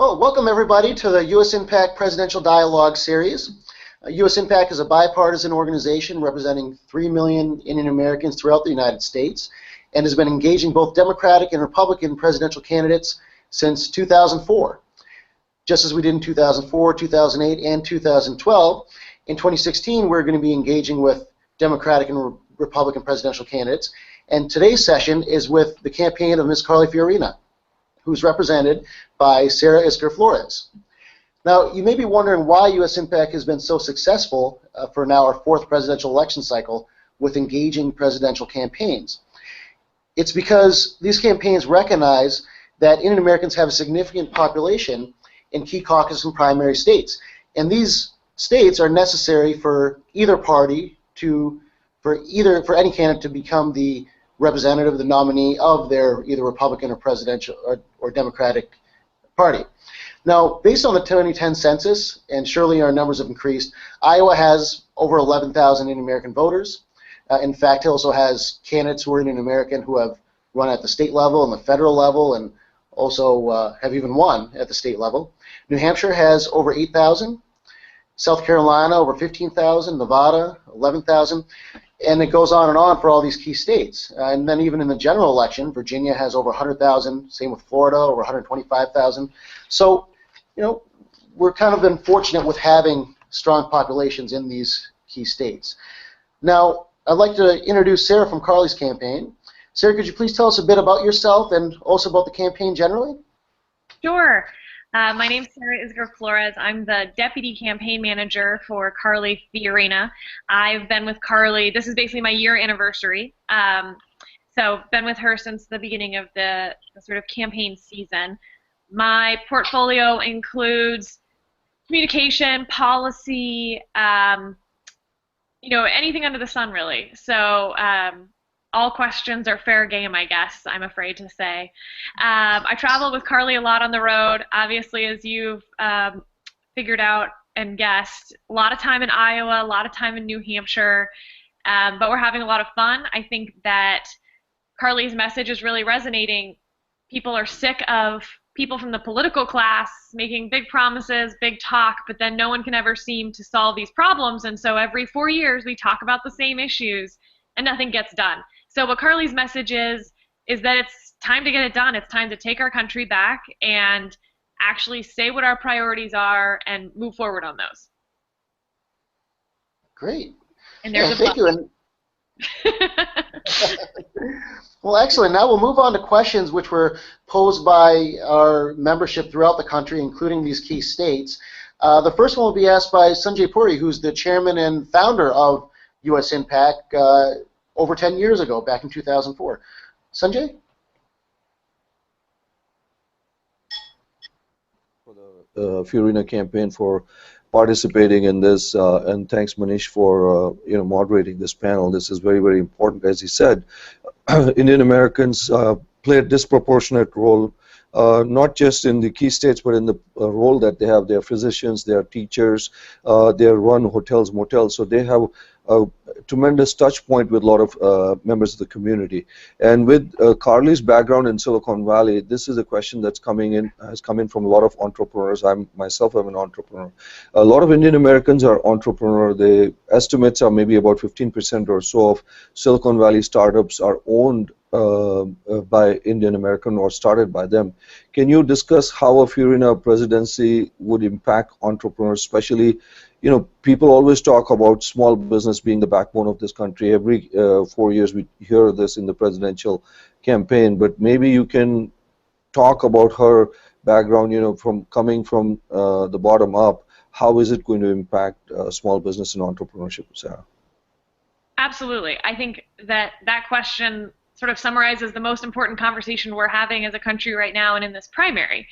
Well, welcome everybody to the USINPAC Presidential Dialogue Series. USINPAC is a bipartisan organization representing 3 million Indian Americans throughout the United States and has been engaging both Democratic and Republican presidential candidates since 2004. Just as we did in 2004, 2008, and 2012, in 2016 we're going to be engaging with Democratic and Republican presidential candidates, and today's session is with the campaign of Ms. Carly Fiorina, who's represented by Mr Flores. Now, you may be wondering why USINPAC has been so successful for now our fourth presidential election cycle with engaging presidential campaigns. It's because these campaigns recognize that Indian Americans have a significant population in key caucus and primary states, and these states are necessary for either party for any candidate to become the representative, the nominee of their either Republican or presidential or Democratic party. Now, based on the 2010 census, and surely our numbers have increased, Iowa has over 11,000 Indian American voters. In fact, it also has candidates who are Indian American who have run at the state level and the federal level, and also have even won at the state level. New Hampshire has over 8,000. South Carolina over 15,000. Nevada 11,000. And it goes on and on for all these key states. And then even in the general election, Virginia has over 100,000, same with Florida, over 125,000. So, we're kind of been fortunate with having strong populations in these key states. Now, I'd like to introduce Sarah from Carlys' campaign. Sarah, could you please tell us a bit about yourself and also about the campaign generally? Sure. My name is Mr Flores. I'm the Deputy Campaign Manager for Carly Fiorina. I've been with Carly, this is basically my year anniversary. So been with her since the beginning of the sort of campaign season. My portfolio includes communication, policy, anything under the sun really. So all questions are fair game, I guess, I'm afraid to say. I travel with Carly a lot on the road, obviously, as you've figured out and guessed. A lot of time in Iowa, a lot of time in New Hampshire, but we're having a lot of fun. I think that Carly's message is really resonating. People are sick of people from the political class making big promises, big talk, but then no one can ever seem to solve these problems, and so every 4 years we talk about the same issues and nothing gets done. So what Carly's message is that it's time to get it done. It's time to take our country back and actually say what our priorities are and move forward on those. Great. And there's thank you. Well, excellent. Now we'll move on to questions which were posed by our membership throughout the country, including these key states. The first one will be asked by Sanjay Puri, who's the chairman and founder of USINPAC over 10 years ago, back in 2004. Sanjay? For the Fiorina campaign for participating in this, and thanks Manish for moderating this panel. This is very, very important. As he said, Indian Americans play a disproportionate role, not just in the key states, but in the role that they have. They are physicians, they are teachers, they run hotels, motels, so they have a tremendous touch point with a lot of members of the community. And with Carly's background in Silicon Valley, this is a question that's has come in from a lot of entrepreneurs. I myself am an entrepreneur. A lot of Indian Americans are entrepreneurs. The estimates are maybe about 15% or so of Silicon Valley startups are owned by Indian American or started by them. Can you discuss how a Fiorina presidency would impact entrepreneurs, especially, people always talk about small business being the backbone of this country. Every 4 years we hear this in the presidential campaign, but maybe you can talk about her background, from coming from the bottom up. How is it going to impact small business and entrepreneurship, Sarah? Absolutely. I think that question sort of summarizes the most important conversation we're having as a country right now and in this primary,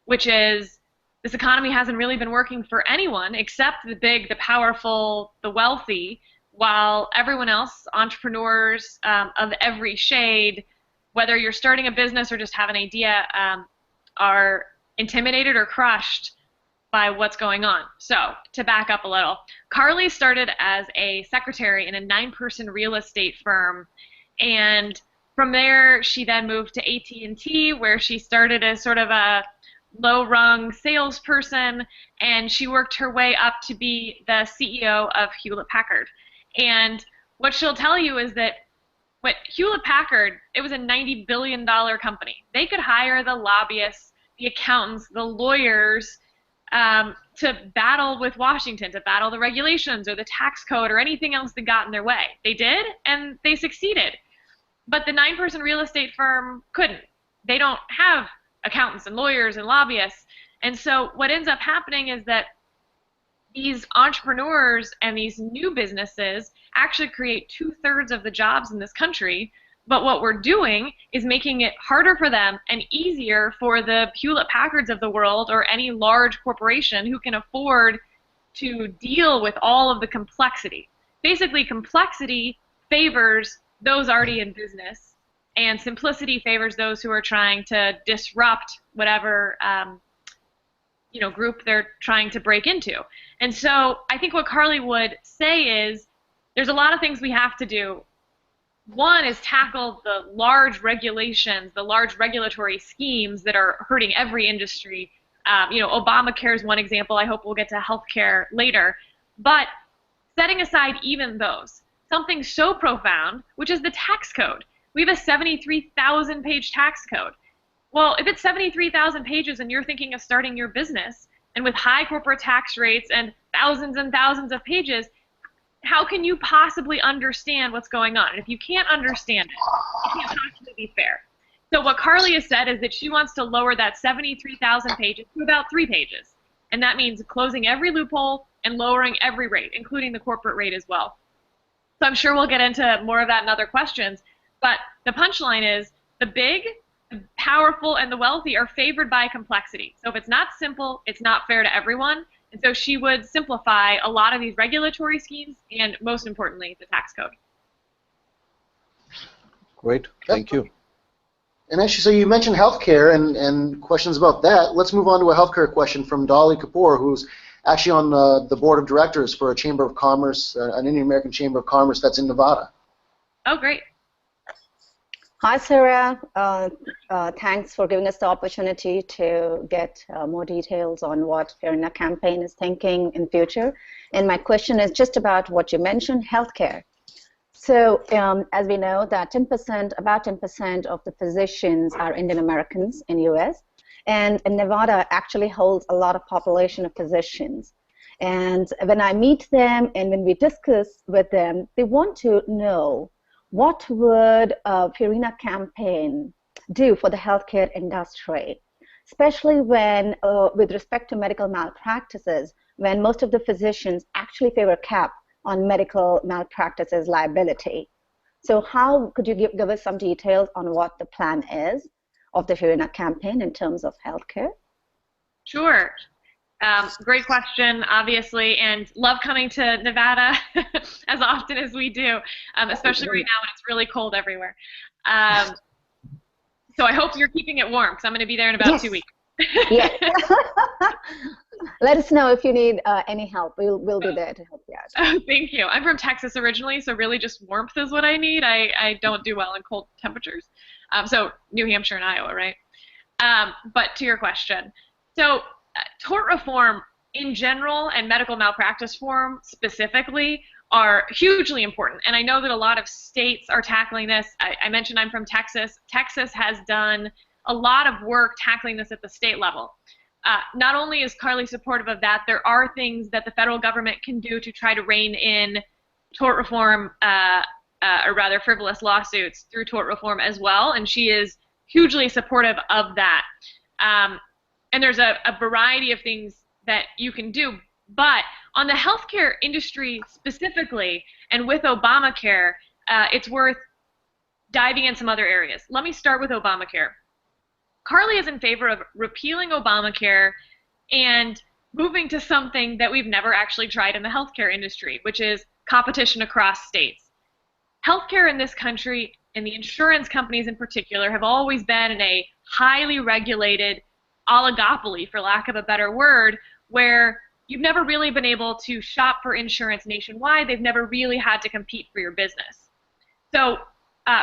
which is this economy hasn't really been working for anyone except the big, the powerful, the wealthy, while everyone else, entrepreneurs of every shade, whether you're starting a business or just have an idea, are intimidated or crushed by what's going on. So, to back up a little, Carly started as a secretary in a 9-person real estate firm, and from there she then moved to AT&T, where she started as sort of a low-rung salesperson, and she worked her way up to be the CEO of Hewlett-Packard. And what she'll tell you is that what Hewlett-Packard, it was a $90 billion company. They could hire the lobbyists, the accountants, the lawyers to battle with Washington, to battle the regulations or the tax code or anything else that got in their way. They did, and they succeeded. But the 9-person real estate firm couldn't. They don't have accountants and lawyers and lobbyists. And so what ends up happening is that these entrepreneurs and these new businesses actually create 2/3 of the jobs in this country. But what we're doing is making it harder for them and easier for the Hewlett-Packards of the world or any large corporation who can afford to deal with all of the complexity. Basically, complexity favors those already in business, and simplicity favors those who are trying to disrupt whatever group they're trying to break into. And so I think what Carly would say is there's a lot of things we have to do. One is tackle the large regulations, the large regulatory schemes that are hurting every industry. Obamacare is one example. I hope we'll get to healthcare later. But setting aside even those, something so profound, which is the tax code. We have a 73,000-page tax code. Well, if it's 73,000 pages and you're thinking of starting your business, and with high corporate tax rates and thousands of pages, how can you possibly understand what's going on? And if you can't understand it, it can't possibly be fair. So what Carly has said is that she wants to lower that 73,000 pages to about 3 pages. And that means closing every loophole and lowering every rate, including the corporate rate as well. So I'm sure we'll get into more of that in other questions. But the punchline is the big, the powerful, and the wealthy are favored by complexity. So if it's not simple, it's not fair to everyone. And so she would simplify a lot of these regulatory schemes and, most importantly, the tax code. Great. Thank you. And actually, so you mentioned healthcare and questions about that. Let's move on to a healthcare question from Dolly Kapoor, who's actually on the board of directors for a Chamber of Commerce, an Indian American Chamber of Commerce that's in Nevada. Oh, great. Hi, Sarah. Thanks for giving us the opportunity to get more details on what Fiorina campaign is thinking in future. And my question is just about what you mentioned, healthcare. So as we know that about 10% of the physicians are Indian Americans in US. And Nevada actually holds a lot of population of physicians. And when I meet them and when we discuss with them, they want to know what would Fiorina campaign do for the healthcare industry, especially when, with respect to medical malpractices, when most of the physicians actually favor cap on medical malpractices liability. So how could you give us some details on what the plan is of the Fiorina campaign in terms of healthcare? Sure. Great question, obviously, and love coming to Nevada as often as we do, especially right now when it's really cold everywhere. So I hope you're keeping it warm, because I'm going to be there in about 2 weeks. Yes. Let us know if you need any help. We'll be there to help you out. Oh, thank you. I'm from Texas originally, so really just warmth is what I need. I don't do well in cold temperatures. So New Hampshire and Iowa, right? But to your question, so tort reform in general and medical malpractice reform specifically are hugely important. And I know that a lot of states are tackling this. I mentioned I'm from Texas. Texas has done a lot of work tackling this at the state level. Not only is Carly supportive of that, there are things that the federal government can do to try to rein in tort reform, or rather frivolous lawsuits through tort reform as well, and she is hugely supportive of that. And there's a variety of things that you can do. But on the healthcare industry specifically, and with Obamacare, it's worth diving in some other areas. Let me start with Obamacare. Carly is in favor of repealing Obamacare and moving to something that we've never actually tried in the healthcare industry, which is competition across states. Healthcare in this country, and the insurance companies in particular, have always been in a highly regulated oligopoly, for lack of a better word, where you've never really been able to shop for insurance nationwide. They've never really had to compete for your business. So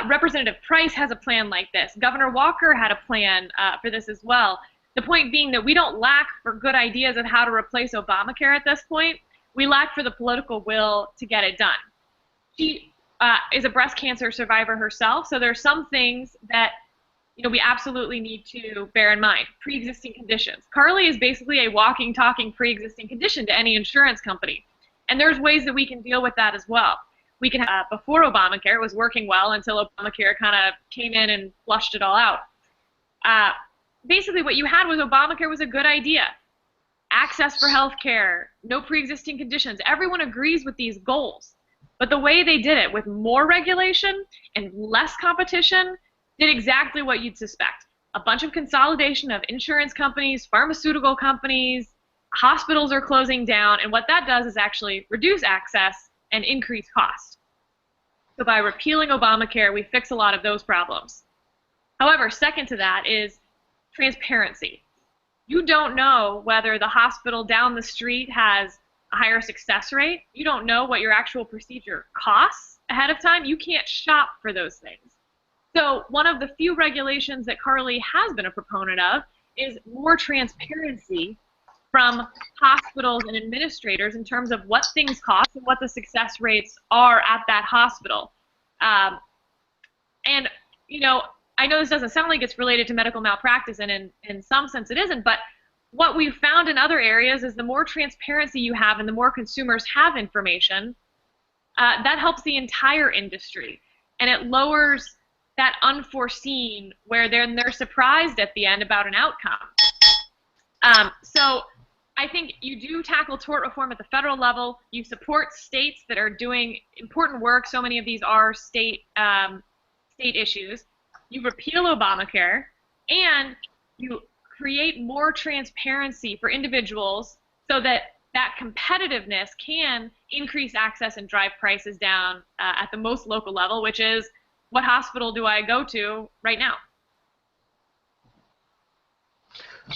Representative Price has a plan like this. Governor Walker had a plan for this as well. The point being that we don't lack for good ideas of how to replace Obamacare at this point. We lack for the political will to get it done. She is a breast cancer survivor herself, so there are some things that we absolutely need to bear in mind. Pre-existing conditions. Carly is basically a walking, talking pre-existing condition to any insurance company. And there's ways that we can deal with that as well. We can, before Obamacare, it was working well until Obamacare kind of came in and flushed it all out. Basically what you had with Obamacare was a good idea. Access for health care, no pre-existing conditions. Everyone agrees with these goals. But the way they did it, with more regulation and less competition, did exactly what you'd suspect. A bunch of consolidation of insurance companies, pharmaceutical companies, hospitals are closing down, and what that does is actually reduce access and increase cost. So by repealing Obamacare, we fix a lot of those problems. However, second to that is transparency. You don't know whether the hospital down the street has a higher success rate. You don't know what your actual procedure costs ahead of time. You can't shop for those things. So one of the few regulations that Carly has been a proponent of is more transparency from hospitals and administrators in terms of what things cost and what the success rates are at that hospital. And, I know this doesn't sound like it's related to medical malpractice, and in some sense it isn't, but what we've found in other areas is the more transparency you have and the more consumers have information, that helps the entire industry. And it lowers that unforeseen where they're surprised at the end about an outcome. So I think you do tackle tort reform at the federal level. You support states that are doing important work. So many of these are state issues. You repeal Obamacare, and you create more transparency for individuals so that competitiveness can increase access and drive prices down at the most local level, which is, what hospital do I go to right now?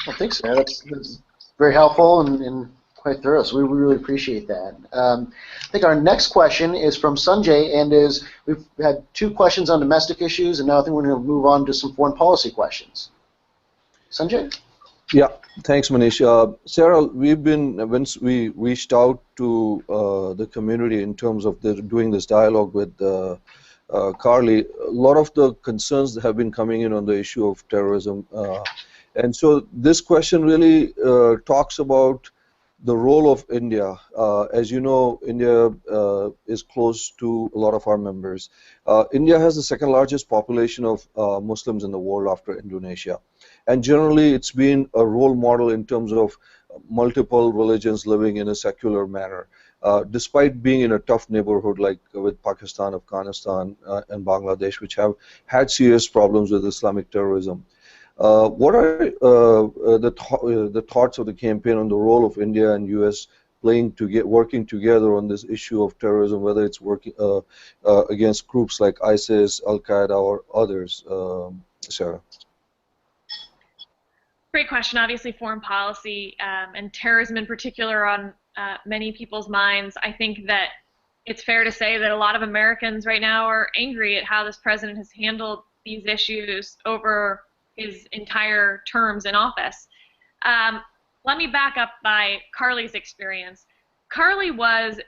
Well, thanks, Sarah. That's very helpful and quite thorough, so we really appreciate that. I think our next question is from Sanjay, and we've had 2 questions on domestic issues, and now I think we're going to move on to some foreign policy questions. Sanjay? Yeah, thanks, Manish. Sarah, once we reached out to the community in terms of doing this dialogue with Carly, a lot of the concerns that have been coming in on the issue of terrorism. And so this question really talks about the role of India. As you know, India is close to a lot of our members. India has the 2nd largest population of Muslims in the world after Indonesia. And generally, it's been a role model in terms of multiple religions living in a secular manner. Despite being in a tough neighborhood like with Pakistan, Afghanistan, and Bangladesh, which have had serious problems with Islamic terrorism. What are the thoughts of the campaign on the role of India and U.S. working together on this issue of terrorism, whether it's working against groups like ISIS, Al-Qaeda, or others? Sarah? Great question. Obviously, foreign policy and terrorism in particular on many people's minds. I think that it's fair to say that a lot of Americans right now are angry at how this president has handled these issues over his entire terms in office. Let me back up by Carly's experience. Carly was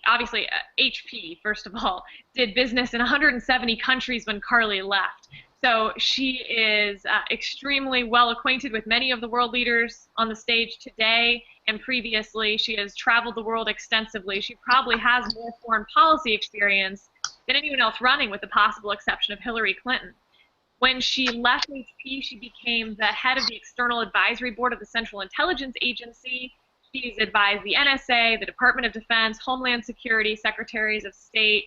obviously HP, first of all, did business in 170 countries when Carly left. So she is extremely well acquainted with many of the world leaders on the stage today and previously. She has traveled the world extensively. She probably has more foreign policy experience than anyone else running, with the possible exception of Hillary Clinton. When she left HP, she became the head of the External Advisory Board of the Central Intelligence Agency. She's advised the NSA, the Department of Defense, Homeland Security, Secretaries of State,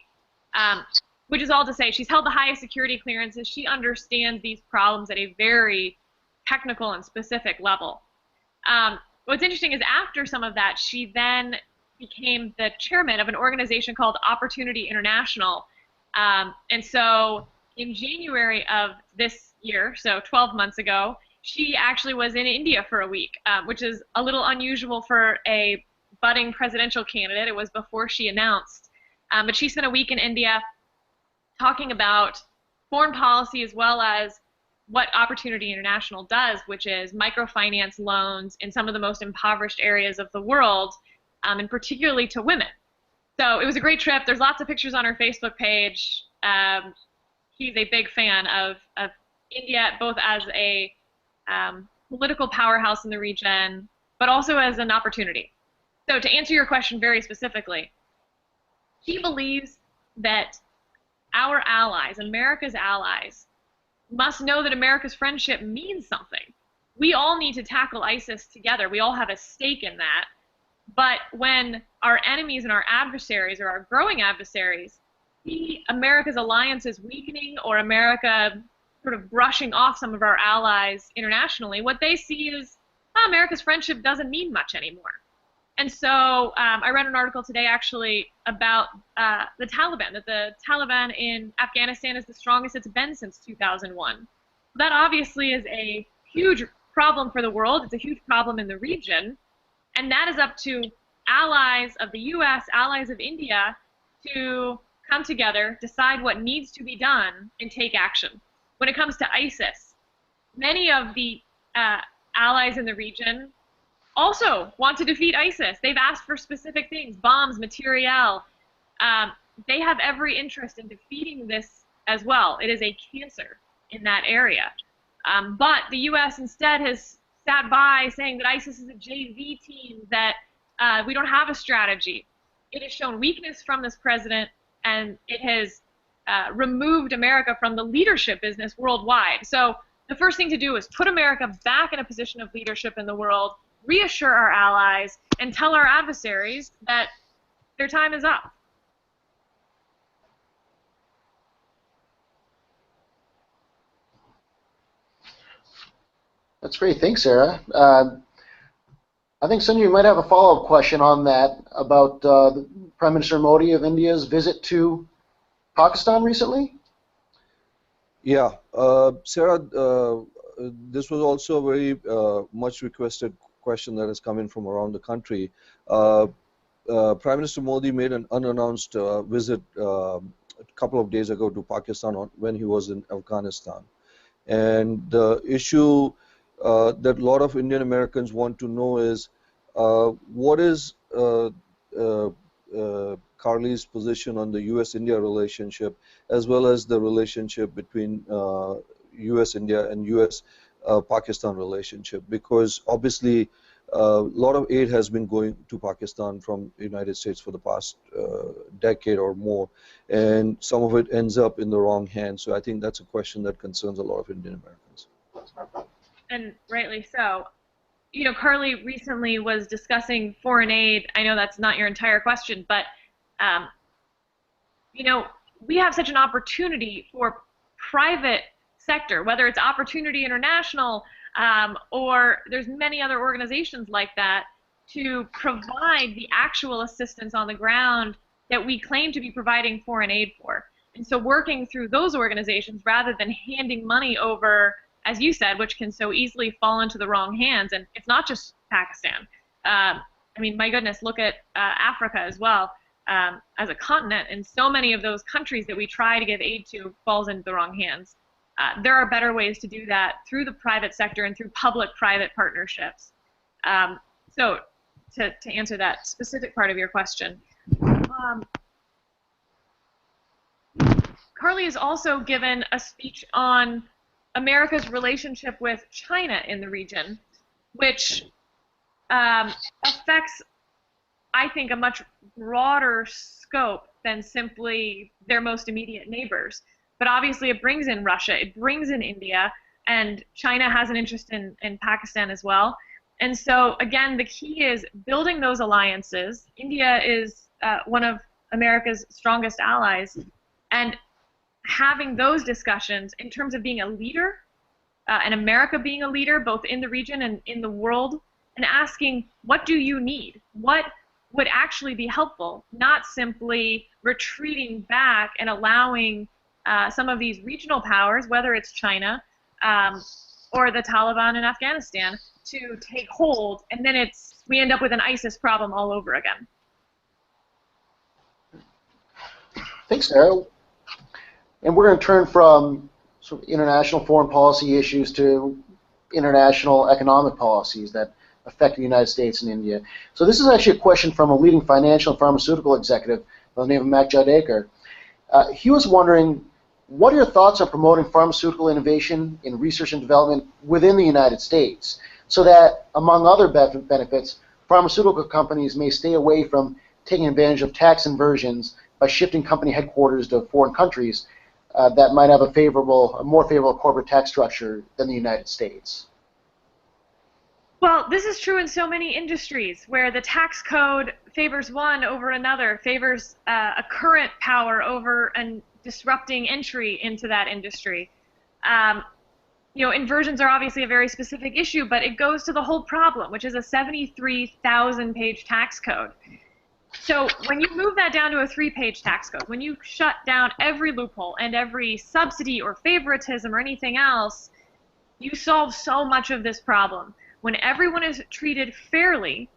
which is all to say she's held the highest security clearances. She understands these problems at a very technical and specific level. What's interesting is after some of that, she then became the chairman of an organization called Opportunity International. And so in January of this year, so 12 months ago, she actually was in India for a week, which is a little unusual for a budding presidential candidate. It was before she announced. But she spent a week in India talking about foreign policy as well as what Opportunity International does, which is microfinance loans in some of the most impoverished areas of the world, and particularly to women. So it was a great trip. There's lots of pictures on her Facebook page. He's a big fan of India, both as a political powerhouse in the region, but also as an opportunity. So to answer your question very specifically, he believes that our allies, America's allies, must know that America's friendship means something. We all need to tackle ISIS together. We all have a stake in that. But when our enemies and our adversaries, or our growing adversaries, see America's alliances weakening, or America sort of brushing off some of our allies internationally, what they see is, oh, America's friendship doesn't mean much anymore. And so I read an article today actually about the Taliban, that the Taliban in Afghanistan is the strongest it's been since 2001. That obviously is a huge problem for the world. It's a huge problem in the region. And that is up to allies of the US, allies of India, to come together, decide what needs to be done, and take action. When it comes to ISIS, many of the allies in the region also want to defeat ISIS. They've asked for specific things, bombs, materiel. They have every interest in defeating this as well. It is a cancer in that area. But the U.S. instead has sat by saying that ISIS is a JV team, that we don't have a strategy. It has shown weakness from this president, and it has removed America from the leadership business worldwide. So the first thing to do is put America back in a position of leadership in the world, reassure our allies, and tell our adversaries that their time is up. That's great. Thanks, Sarah. I think, Sonia, you might have a follow-up question on that about Prime Minister Modi of India's visit to Pakistan recently. Yeah, Sarah, this was also a very much requested question that has come in from around the country. Prime Minister Modi made an unannounced visit a couple of days ago to Pakistan when he was in Afghanistan. And the issue that a lot of Indian Americans want to know is what is Carlys' position on the U.S.-India relationship, as well as the relationship between U.S.-India and U.S.-Pakistan relationship, because obviously a lot of aid has been going to Pakistan from the United States for the past decade or more, and some of it ends up in the wrong hands. So I think that's a question that concerns a lot of Indian Americans. And rightly so. You know, Carly recently was discussing foreign aid. I know that's not your entire question, but you know, we have such an opportunity for private sector, whether it's Opportunity International or there's many other organizations like that, to provide the actual assistance on the ground that we claim to be providing foreign aid for. And so working through those organizations rather than handing money over, as you said, which can so easily fall into the wrong hands. And it's not just Pakistan. I mean, my goodness, look at Africa as well as a continent. And so many of those countries that we try to give aid to falls into the wrong hands. There are better ways to do that through the private sector and through public-private partnerships. So to answer that specific part of your question, Carly has also given a speech on America's relationship with China in the region, which affects, I think, a much broader scope than simply their most immediate neighbors. But obviously it brings in Russia, it brings in India, and China has an interest in Pakistan as well. And so, again, the key is building those alliances. India is one of America's strongest allies, and having those discussions in terms of being a leader, and America being a leader both in the region and in the world, and asking, what do you need? What would actually be helpful? Not simply retreating back and allowing some of these regional powers, whether it's China or the Taliban in Afghanistan, to take hold, and then we end up with an ISIS problem all over again. Thanks, Sarah. And we're going to turn from sort of international foreign policy issues to international economic policies that affect the United States and India. So this is actually a question from a leading financial and pharmaceutical executive by the name of Mac Jadekar. He was wondering, what are your thoughts on promoting pharmaceutical innovation in research and development within the United States so that, among other benefits, pharmaceutical companies may stay away from taking advantage of tax inversions by shifting company headquarters to foreign countries that might have a more favorable corporate tax structure than the United States? Well, this is true in so many industries where the tax code favors one over another, favors a current power over a disrupting entry into that industry. Inversions are obviously a very specific issue, but it goes to the whole problem, which is a 73,000-page tax code. So when you move that down to a 3-page tax code, when you shut down every loophole and every subsidy or favoritism or anything else, you solve so much of this problem. When everyone is treated fairly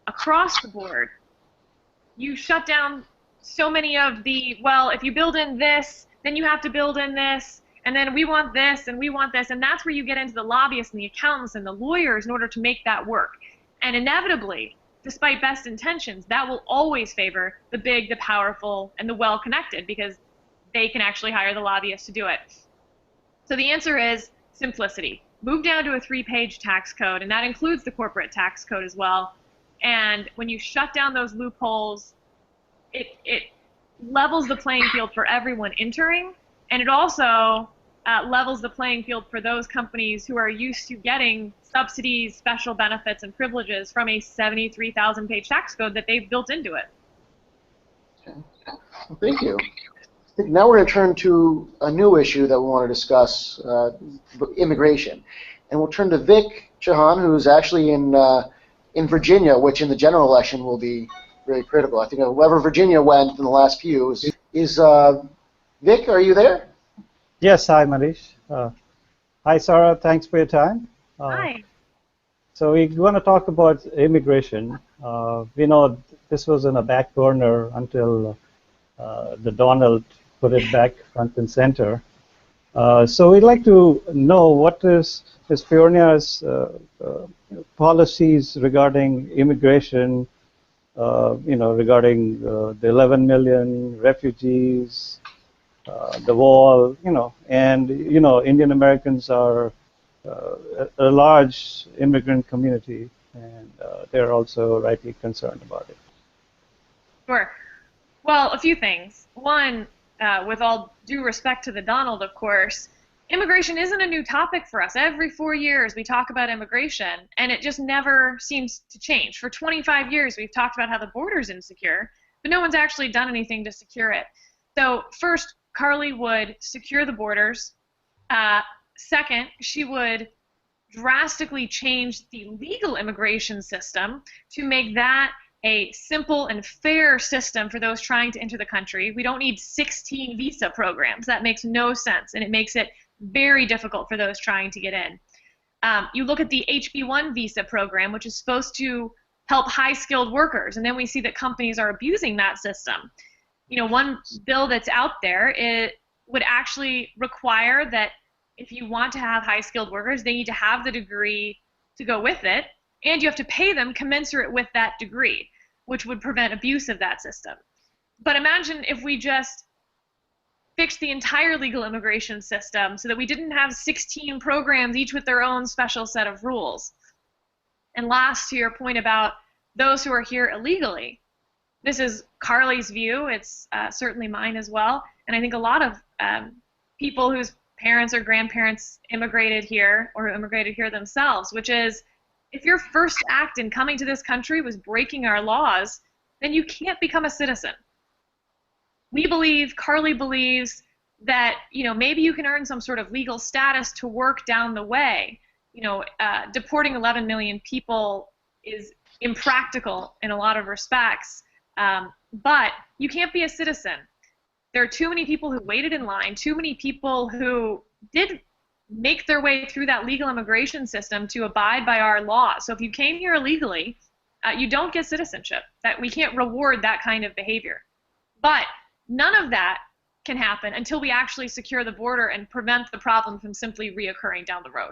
across the board, you shut down so many of the, well, if you build in this, then you have to build in this, and then we want this, and we want this, and that's where you get into the lobbyists and the accountants and the lawyers in order to make that work. And inevitably, despite best intentions, that will always favor the big, the powerful, and the well-connected, because they can actually hire the lobbyists to do it. So the answer is simplicity. Move down to a 3-page tax code, and that includes the corporate tax code as well. And when you shut down those loopholes, it levels the playing field for everyone entering, and it also levels the playing field for those companies who are used to getting subsidies, special benefits, and privileges from a 73,000-page tax code that they've built into it. Okay. Well, thank you. Now we're going to turn to a new issue that we want to discuss, immigration. And we'll turn to Vic Chauhan, who's actually in Virginia, which in the general election will be very critical. I think wherever Virginia went in the last few is Vic, are you there? Yes, hi Manish. Hi Sarah, thanks for your time. Hi. So we're going to talk about immigration. We know this was in a back burner until the Donald put it back front and center. So we'd like to know what is Fiorina's policies regarding immigration, regarding the 11 million refugees, the wall, and Indian Americans are a large immigrant community, and they're also rightly concerned about it. Sure. Well, a few things. One, with all due respect to the Donald, of course, immigration isn't a new topic for us. Every 4 years we talk about immigration, and it just never seems to change. For 25 years we've talked about how the border's insecure, but no one's actually done anything to secure it. So first, Carly would secure the borders. Second, she would drastically change the legal immigration system to make that a simple and fair system for those trying to enter the country. We don't need 16 visa programs. That makes no sense, and it makes it very difficult for those trying to get in. You look at the HB1 visa program, which is supposed to help high-skilled workers, and then we see that companies are abusing that system. One bill that's out there, it would actually require that if you want to have high-skilled workers, they need to have the degree to go with it, and you have to pay them commensurate with that degree, which would prevent abuse of that system. But imagine if we just fixed the entire legal immigration system so that we didn't have 16 programs, each with their own special set of rules. And last, to your point about those who are here illegally, this is Carly's view. It's certainly mine as well. And I think a lot of people whose parents or grandparents immigrated here or who immigrated here themselves, which is, if your first act in coming to this country was breaking our laws, then you can't become a citizen. We believe, Carly believes, that maybe you can earn some sort of legal status to work down the way. Deporting 11 million people is impractical in a lot of respects, but you can't be a citizen. There are too many people who waited in line, too many people who did make their way through that legal immigration system to abide by our laws. So if you came here illegally, you don't get citizenship. That we can't reward that kind of behavior. But none of that can happen until we actually secure the border and prevent the problem from simply reoccurring down the road.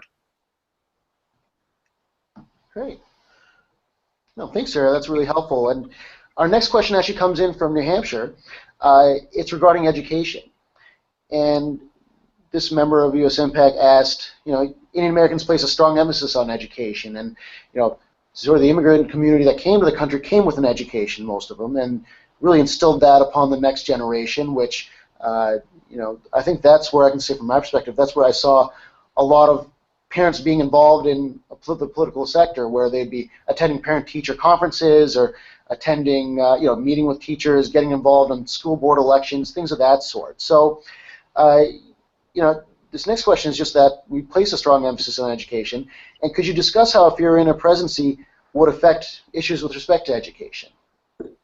Great. No, thanks, Sarah. That's really helpful. And our next question actually comes in from New Hampshire. It's regarding education. And this member of USINPAC asked, Indian Americans place a strong emphasis on education, and sort of the immigrant community that came to the country came with an education, most of them, and really instilled that upon the next generation, which I think that's where I can say from my perspective, that's where I saw a lot of parents being involved in the political sector, where they'd be attending parent-teacher conferences or attending, meeting with teachers, getting involved in school board elections, things of that sort. So, this next question is just that we place a strong emphasis on education, and could you discuss how a Fiorina presidency would affect issues with respect to education?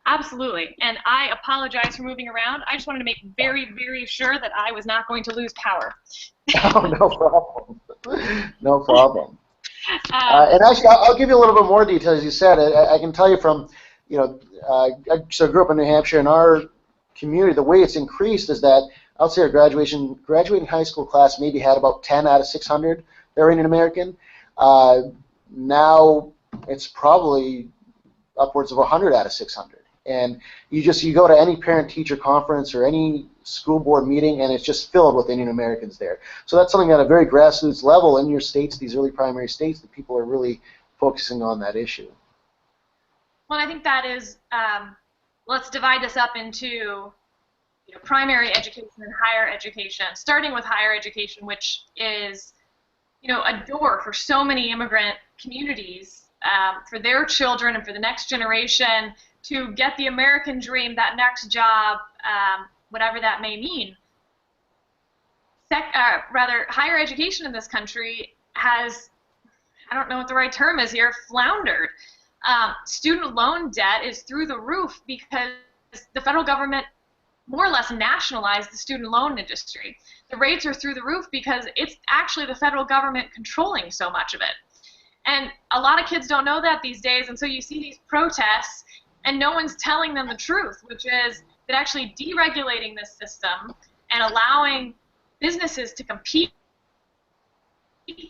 Absolutely, and I apologize for moving around. I just wanted to make very, very sure that I was not going to lose power. Oh, no problem. No problem. And actually, I'll give you a little bit more detail, as you said. I can tell you from, I grew up in New Hampshire, and our community, the way it's increased is that I would say our graduating high school class maybe had about 10 out of 600 that are Indian American. Now it's probably upwards of 100 out of 600. And you go to any parent-teacher conference or any school board meeting, and it's just filled with Indian Americans there. So that's something at a very grassroots level in your states, these early primary states, that people are really focusing on that issue. Well, I think that is, let's divide this up into primary education and higher education, starting with higher education, which is a door for so many immigrant communities, for their children and for the next generation to get the American dream, that next job, whatever that may mean. Higher education in this country has, I don't know what the right term is here, floundered. Student loan debt is through the roof because the federal government more or less nationalized the student loan industry. The rates are through the roof because it's actually the federal government controlling so much of it. And a lot of kids don't know that these days, and so you see these protests, and no one's telling them the truth, which is that actually deregulating this system and allowing businesses to compete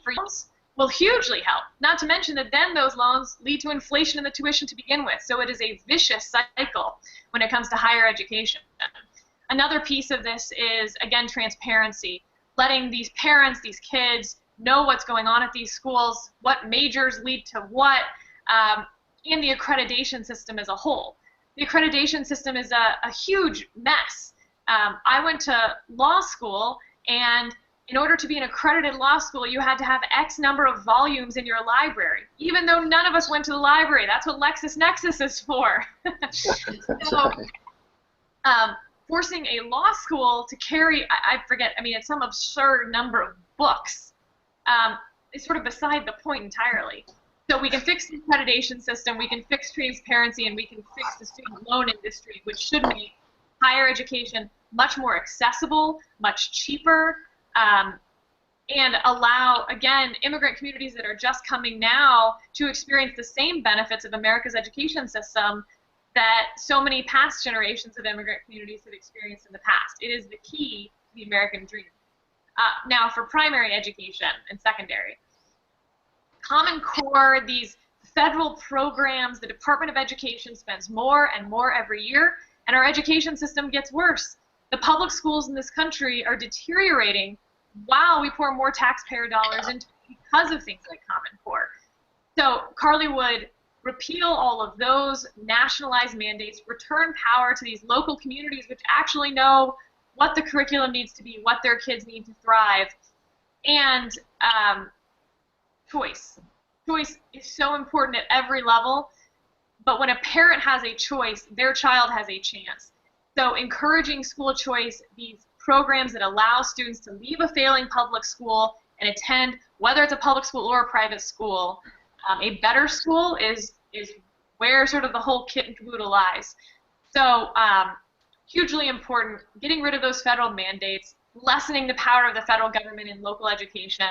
for loans will hugely help. Not to mention that then those loans lead to inflation in the tuition to begin with. So it is a vicious cycle when it comes to higher education. Another piece of this is, again, transparency. Letting these parents, these kids, know what's going on at these schools, what majors lead to what, in the accreditation system as a whole. The accreditation system is a huge mess. I went to law school, and in order to be an accredited law school, you had to have X number of volumes in your library, even though none of us went to the library. That's what LexisNexis is for. So, forcing a law school to carry, I forget, I mean, it's some absurd number of books. Is sort of beside the point entirely. So we can fix the accreditation system, we can fix transparency, and we can fix the student loan industry, which should make higher education much more accessible, much cheaper, and allow, again, immigrant communities that are just coming now to experience the same benefits of America's education system that so many past generations of immigrant communities have experienced in the past. It is the key to the American dream. Now, for primary education and secondary, Common Core, these federal programs, the Department of Education spends more and more every year, and our education system gets worse. The public schools in this country are deteriorating while we pour more taxpayer dollars into it because of things like Common Core. So Carly would repeal all of those nationalized mandates, return power to these local communities which actually know what the curriculum needs to be, what their kids need to thrive, and choice. Choice is so important at every level, but when a parent has a choice, their child has a chance. So encouraging school choice, these programs that allow students to leave a failing public school and attend, whether it's a public school or a private school, a better school is where sort of the whole kit and caboodle lies. So hugely important, getting rid of those federal mandates, lessening the power of the federal government in local education,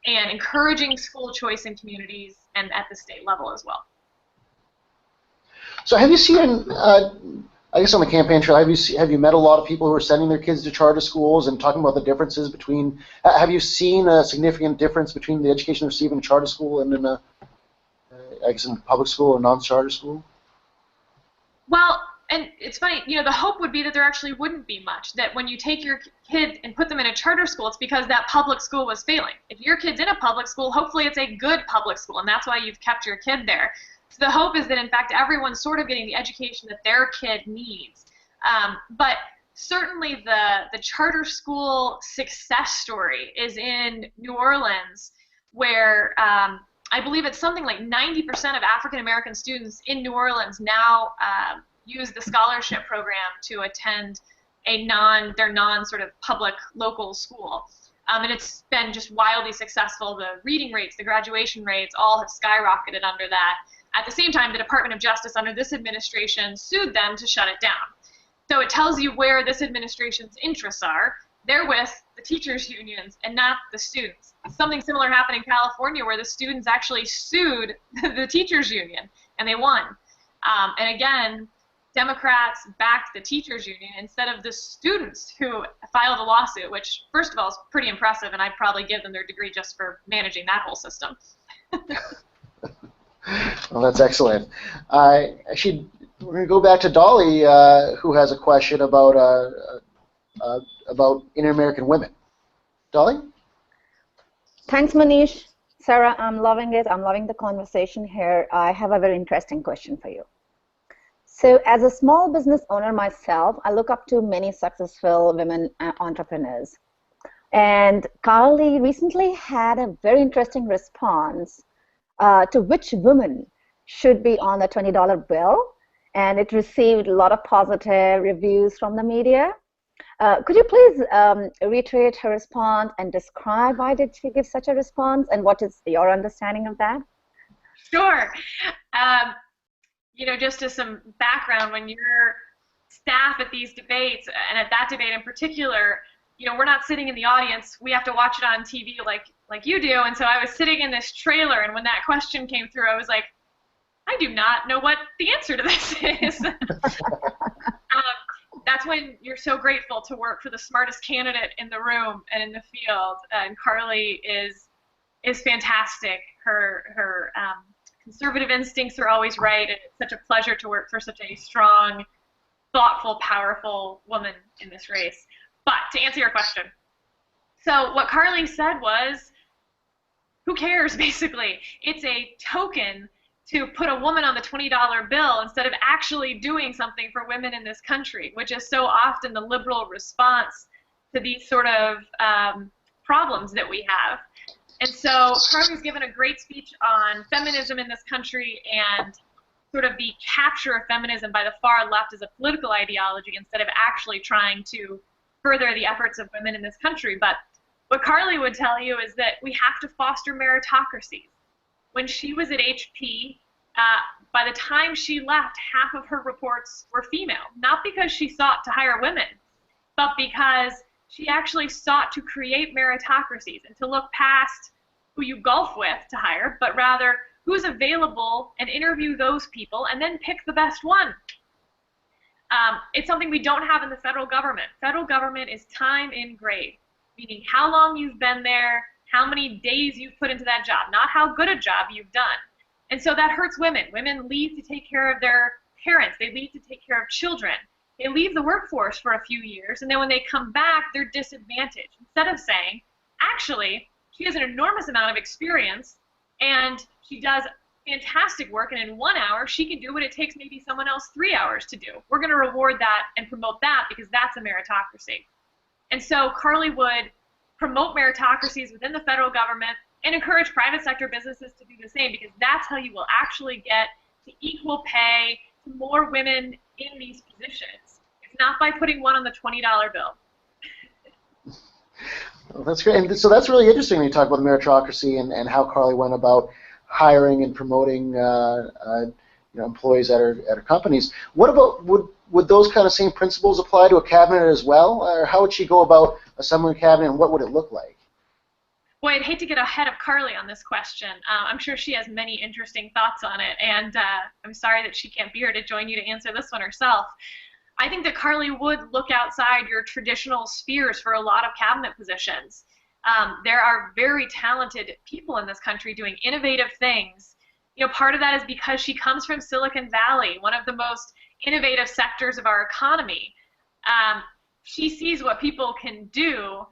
and encouraging school choice in communities and at the state level as well. So have you seen I guess on the campaign trail, have you met a lot of people who are sending their kids to charter schools and talking about the differences between? Have you seen a significant difference between the education they receive in a charter school and in a, I guess, in public school or non-charter school? Well, and it's funny, you know, the hope would be that there actually wouldn't be much. That when you take your kid and put them in a charter school, it's because that public school was failing. If your kid's in a public school, hopefully it's a good public school, and that's why you've kept your kid there. So the hope is that, in fact, everyone's sort of getting the education that their kid needs. But certainly the charter school success story is in New Orleans, where I believe it's something like 90% of African American students in New Orleans now use the scholarship program to attend their non sort of public local school. And it's been just wildly successful. The reading rates, the graduation rates, all have skyrocketed under that. At the same time, the Department of Justice under this administration sued them to shut it down. So it tells you where this administration's interests are. They're with the teachers' unions and not the students. Something similar happened in California where the students actually sued the teachers' union, and they won. And again, Democrats backed the teachers' union instead of the students who filed a lawsuit, which, first of all, is pretty impressive, and I'd probably give them their degree just for managing that whole system. Well, that's excellent. Actually, we're going to go back to Dolly, who has a question about inter-American women. Dolly? Thanks, Manish. Sarah, I'm loving it. I'm loving the conversation here. I have a very interesting question for you. So as a small business owner myself, I look up to many successful women entrepreneurs. And Carly recently had a very interesting response to which women should be on the $20 bill. And it received a lot of positive reviews from the media. Could you please reiterate her response and describe why did she give such a response and what is your understanding of that? Sure. You know, just as some background, when you're staff at these debates, and at that debate in particular, you know, we're not sitting in the audience. We have to watch it on TV like you do. And so I was sitting in this trailer, and when that question came through, I was like, I do not know what the answer to this is. That's when you're so grateful to work for the smartest candidate in the room and in the field. And Carly is fantastic. Her conservative instincts are always right, and it's such a pleasure to work for such a strong, thoughtful, powerful woman in this race. But to answer your question, so what Carly said was, who cares, basically? It's a token to put a woman on the $20 bill instead of actually doing something for women in this country, which is so often the liberal response to these sort of problems that we have. And so Carly's given a great speech on feminism in this country and sort of the capture of feminism by the far left as a political ideology instead of actually trying to further the efforts of women in this country. But what Carly would tell you is that we have to foster meritocracies. When she was at HP, by the time she left, half of her reports were female, not because she sought to hire women, but because she actually sought to create meritocracies and to look past who you golf with to hire, but rather who's available and interview those people and then pick the best one. It's something we don't have in the federal government. Federal government is time in grade, meaning how long you've been there, how many days you've put into that job, not how good a job you've done. And so that hurts women. Women leave to take care of their parents. They leave to take care of children. They leave the workforce for a few years, and then when they come back, they're disadvantaged. Instead of saying, actually, she has an enormous amount of experience, and she does fantastic work, and in 1 hour, she can do what it takes maybe someone else 3 hours to do. We're going to reward that and promote that because that's a meritocracy. And so Carly would promote meritocracies within the federal government and encourage private sector businesses to do the same, because that's how you will actually get to equal pay, to more women in these positions. It's not by putting one on the $20 bill. Well, that's great. And so that's really interesting when you talk about the meritocracy and how Carly went about hiring and promoting employees at her companies. What about, would those kind of same principles apply to a cabinet as well? Or how would she go about assembling a cabinet, and what would it look like? Boy, I'd hate to get ahead of Carly on this question. I'm sure she has many interesting thoughts on it, and I'm sorry that she can't be here to join you to answer this one herself. I think that Carly would look outside your traditional spheres for a lot of cabinet positions. There are very talented people in this country doing innovative things. You know, part of that is because she comes from Silicon Valley, one of the most innovative sectors of our economy. She sees what people can do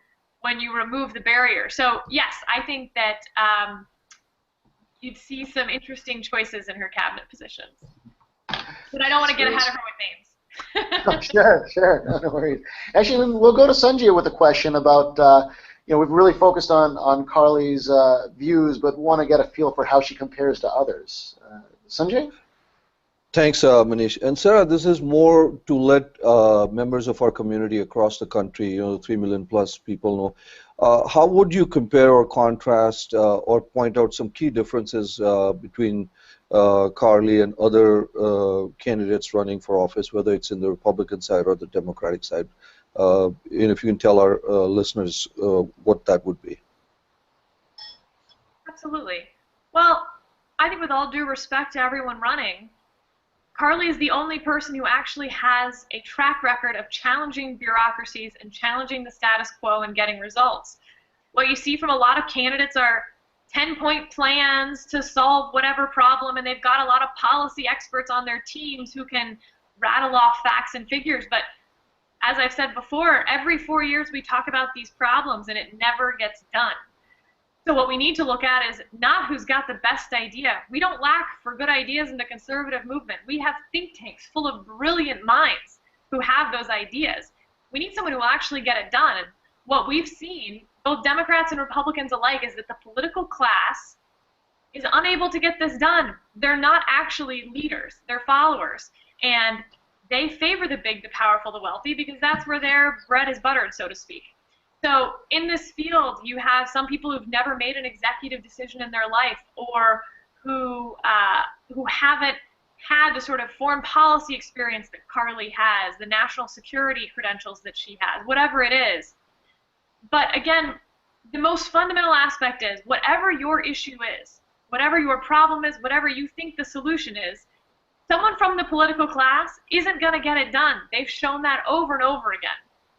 when you remove the barrier. So yes, I think that you'd see some interesting choices in her cabinet positions. But I don't want to get ahead of her with names. Sure, no worries. Actually, we'll go to Sanjay with a question about, you know, we've really focused on Carly's views, but want to get a feel for how she compares to others. Sanjay? Thanks, Manish. And Sarah, this is more to let members of our community across the country, you know, 3 million plus people know. How would you compare or contrast or point out some key differences between Carly and other candidates running for office, whether it's in the Republican side or the Democratic side? And if you can tell our listeners what that would be. Absolutely. Well, I think with all due respect to everyone running, Carly is the only person who actually has a track record of challenging bureaucracies and challenging the status quo and getting results. What you see from a lot of candidates are 10-point plans to solve whatever problem, and they've got a lot of policy experts on their teams who can rattle off facts and figures. But as I've said before, every 4 years we talk about these problems and it never gets done. So what we need to look at is not who's got the best idea. We don't lack for good ideas in the conservative movement. We have think tanks full of brilliant minds who have those ideas. We need someone who will actually get it done. And what we've seen, both Democrats and Republicans alike, is that the political class is unable to get this done. They're not actually leaders. They're followers. And they favor the big, the powerful, the wealthy, because that's where their bread is buttered, so to speak. So in this field, you have some people who've never made an executive decision in their life, or who haven't had the sort of foreign policy experience that Carly has, the national security credentials that she has, whatever it is. But again, the most fundamental aspect is whatever your issue is, whatever your problem is, whatever you think the solution is, someone from the political class isn't going to get it done. They've shown that over and over again.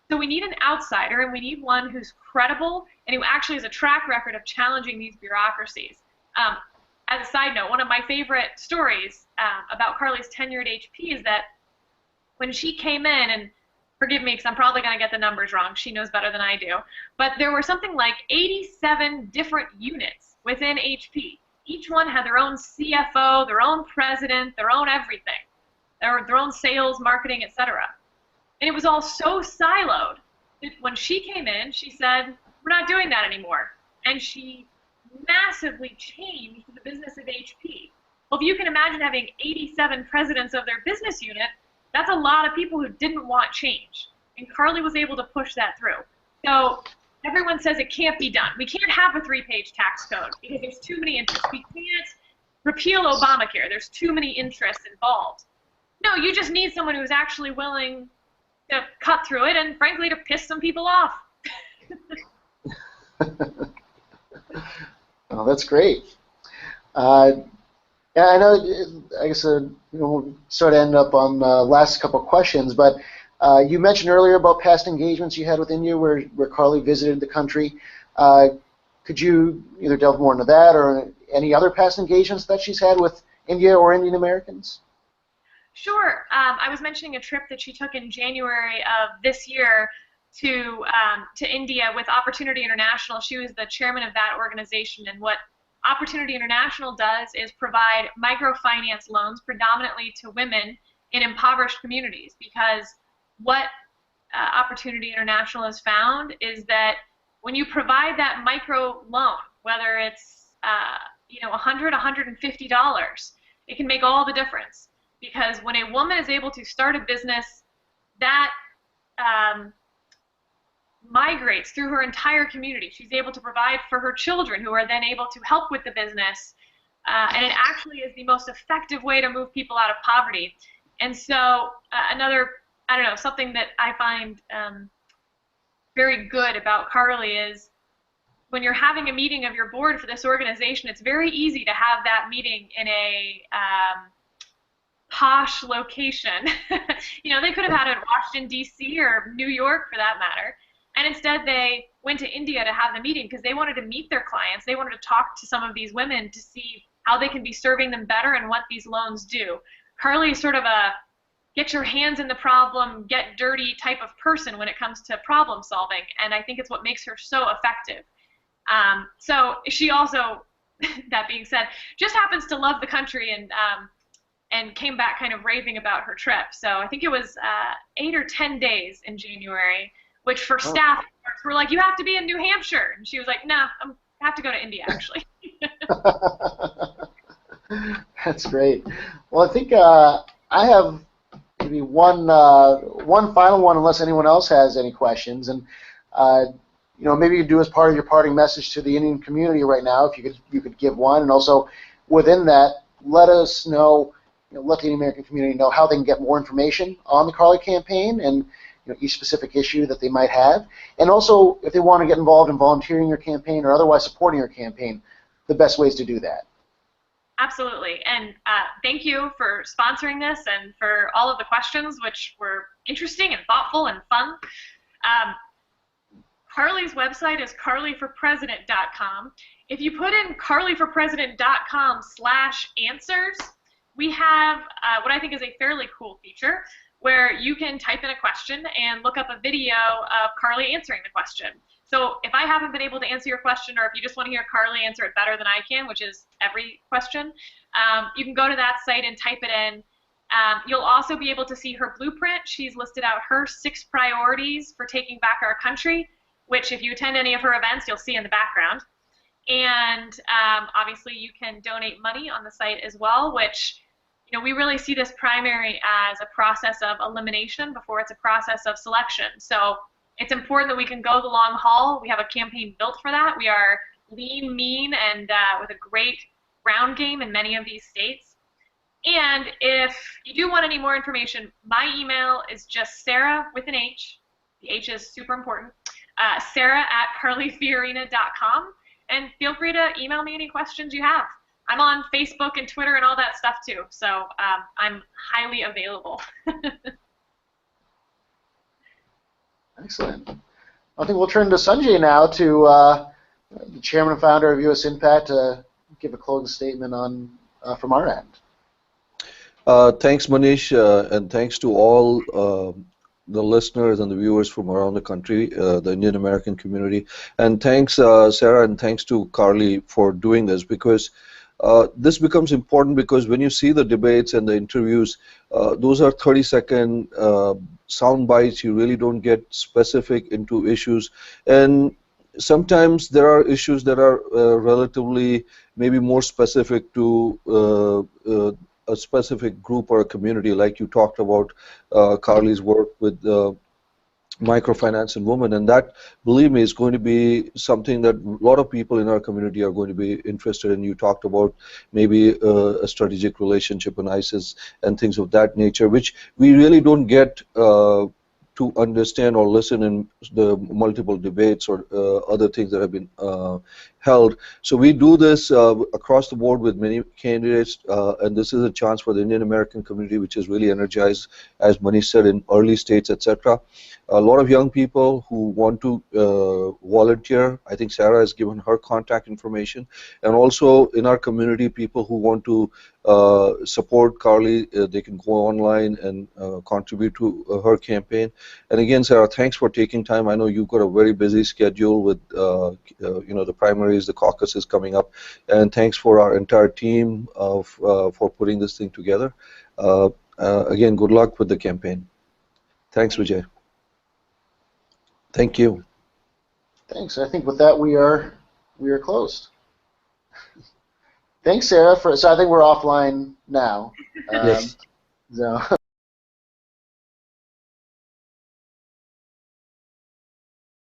So we need an outsider, and we need one who's credible and who actually has a track record of challenging these bureaucracies. As a side note, one of my favorite stories about Carly's tenure at HP is that when she came in, and forgive me because I'm probably going to get the numbers wrong, she knows better than I do, but there were something like 87 different units within HP. Each one had their own CFO, their own president, their own everything, their own sales, marketing, etc. And it was all so siloed that when she came in, she said, we're not doing that anymore. And she massively changed the business of HP. Well, if you can imagine having 87 presidents of their business unit, that's a lot of people who didn't want change. And Carly was able to push that through. So everyone says it can't be done. We can't have a 3-page tax code because there's too many interests. We can't repeal Obamacare. There's too many interests involved. No, you just need someone who's actually willing to cut through it and, frankly, to piss some people off. Oh, that's great. Yeah, I know. I guess we'll sort of end up on the last couple of questions, but you mentioned earlier about past engagements you had with India, where Carly visited the country. Could you either delve more into that or any other past engagements that she's had with India or Indian Americans? Sure. I was mentioning a trip that she took in January of this year to India with Opportunity International. She was the chairman of that organization, and what Opportunity International does is provide microfinance loans predominantly to women in impoverished communities, because what Opportunity International has found is that when you provide that micro loan, whether it's $100, $150, it can make all the difference. Because when a woman is able to start a business, that migrates through her entire community. She's able to provide for her children, who are then able to help with the business. And it actually is the most effective way to move people out of poverty. And so something that I find very good about Carly is when you're having a meeting of your board for this organization, it's very easy to have that meeting in a posh location. You know, they could have had it in Washington, D.C. or New York for that matter. And instead they went to India to have the meeting because they wanted to meet their clients. They wanted to talk to some of these women to see how they can be serving them better and what these loans do. Carly is sort of a get your hands in the problem, get dirty type of person when it comes to problem solving. And I think it's what makes her so effective. So she also, that being said, just happens to love the country and came back kind of raving about her trip. So I think it was 8 or 10 days in January, which for staff were like, you have to be in New Hampshire. And she was like, no, I have to go to India, actually. That's great. Well, I think I have maybe one final one, unless anyone else has any questions. And you know, maybe you do as part of your parting message to the Indian community right now, if you could give one, and also within that, let us know, let the Indian American community know how they can get more information on the Carly campaign and each specific issue that they might have, and also if they want to get involved in volunteering your campaign or otherwise supporting your campaign, the best ways to do that. Absolutely, and thank you for sponsoring this and for all of the questions, which were interesting and thoughtful and fun. Carly's website is carlyforpresident.com. If you put in carlyforpresident.com/answers, we have what I think is a fairly cool feature where you can type in a question and look up a video of Carly answering the question. So if I haven't been able to answer your question, or if you just want to hear Carly answer it better than I can, which is every question, you can go to that site and type it in. You'll also be able to see her blueprint. She's listed out her 6 priorities for taking back our country, which if you attend any of her events, you'll see in the background. And obviously you can donate money on the site as well, which we really see this primary as a process of elimination before it's a process of selection. So it's important that we can go the long haul. We have a campaign built for that. We are lean, mean, and with a great ground game in many of these states. And if you do want any more information, my email is just Sarah with an H. The H is super important. Sarah@carlyfiorina.com. And feel free to email me any questions you have. I'm on Facebook and Twitter and all that stuff too, so I'm highly available. Excellent. I think we'll turn to Sanjay now, to the chairman and founder of USINPAC, to give a closing statement on from our end. Thanks, Manish, and thanks to all the listeners and the viewers from around the country, the Indian American community. And thanks, Sarah, and thanks to Carly for doing this, because this becomes important, because when you see the debates and the interviews, those are 30-second sound bites. You really don't get specific into issues. And sometimes there are issues that are relatively maybe more specific to a specific group or a community, like you talked about Carly's work with microfinance and women, and that, believe me, is going to be something that a lot of people in our community are going to be interested in. You talked about maybe a strategic relationship in ISIS and things of that nature, which we really don't get to understand or listen in the multiple debates or other things that have been held. So we do this across the board with many candidates, and this is a chance for the Indian American community, which is really energized, as Manish said, in early states, etc. A lot of young people who want to volunteer. I think Sarah has given her contact information, and also in our community, people who want to support Carly, they can go online and contribute to her campaign. And again, Sarah, thanks for taking time. I know you've got a very busy schedule with the primaries, the caucuses coming up, and thanks for our entire team for putting this thing together. Again, good luck with the campaign. Thanks, Vijay. Thank you. Thanks. I think with that we are closed. Thanks, Sarah. So I think we're offline now. Yes. So.